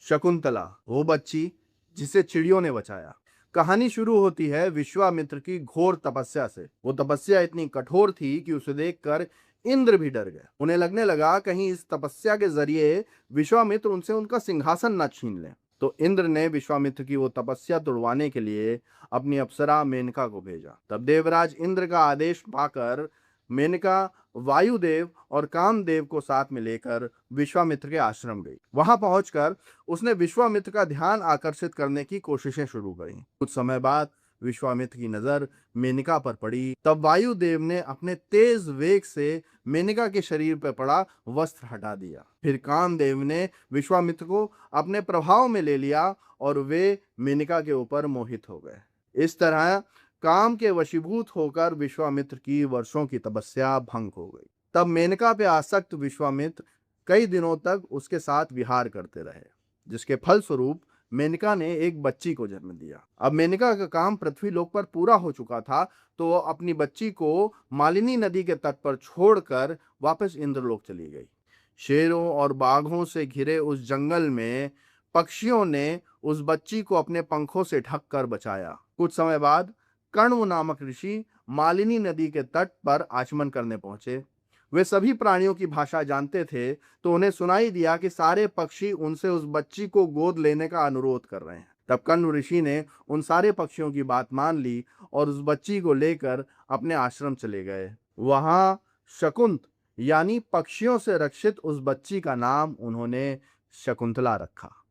शकुंतला, वो बच्ची जिसे चिड़ियों ने बचाया। कहानी शुरू होती है विश्वामित्र की घोर तपस्या से। वो तपस्या इतनी कठोर थी कि उसे देखकर इंद्र भी डर गए। उन्हें लगने लगा कहीं इस तपस्या के जरिए विश्वामित्र उनसे उनका सिंहासन न छीन लें। तो इंद्र ने विश्वामित्र की वो तपस्या तुड़वाने के लिए अपनी अप्सरा मेनका को भेजा। तब देवराज इंद्र का आदेश पाकर मेनका वायुदेव और कामदेव को साथ में लेकर विश्वामित्र के आश्रम गई। वहां पहुंचकर उसने विश्वामित्र का ध्यान आकर्षित करने की कोशिशें शुरू करी। कुछ समय बाद विश्वामित्र की नजर मेनका पर पड़ी। तब वायुदेव ने अपने तेज वेग से मेनका के शरीर पर पड़ा वस्त्र हटा दिया। फिर कामदेव ने विश्वामित्र को अपने प्रभाव में ले लिया और वे मेनका के ऊपर मोहित हो गए। इस तरह काम के वशीभूत होकर विश्वामित्र की वर्षों की तपस्या भंग हो गई। तब मेनका पे आसक्त विश्वामित्र कई दिनों तक उसके साथ विहार करते रहे, जिसके फलस्वरूप मेनका ने एक बच्ची को जन्म दिया। अब मेनका का काम पृथ्वी लोक पर पूरा हो चुका था, तो वो अपनी बच्ची को मालिनी नदी के तट पर छोड़कर वापस इंद्रलोक चली गई। शेरों और बाघों से घिरे उस जंगल में पक्षियों ने उस बच्ची को अपने पंखों से ढककर बचाया। कुछ समय बाद कण्व नामक ऋषि मालिनी नदी के तट पर आचमन करने पहुंचे। वे सभी प्राणियों की भाषा जानते थे, तो उन्हें सुनाई दिया कि सारे पक्षी उनसे उस बच्ची को गोद लेने का अनुरोध कर रहे हैं। तब कण्व ऋषि ने उन सारे पक्षियों की बात मान ली और उस बच्ची को लेकर अपने आश्रम चले गए। वहां शकुंत यानी पक्षियों से रक्षित उस बच्ची का नाम उन्होंने शकुंतला रखा।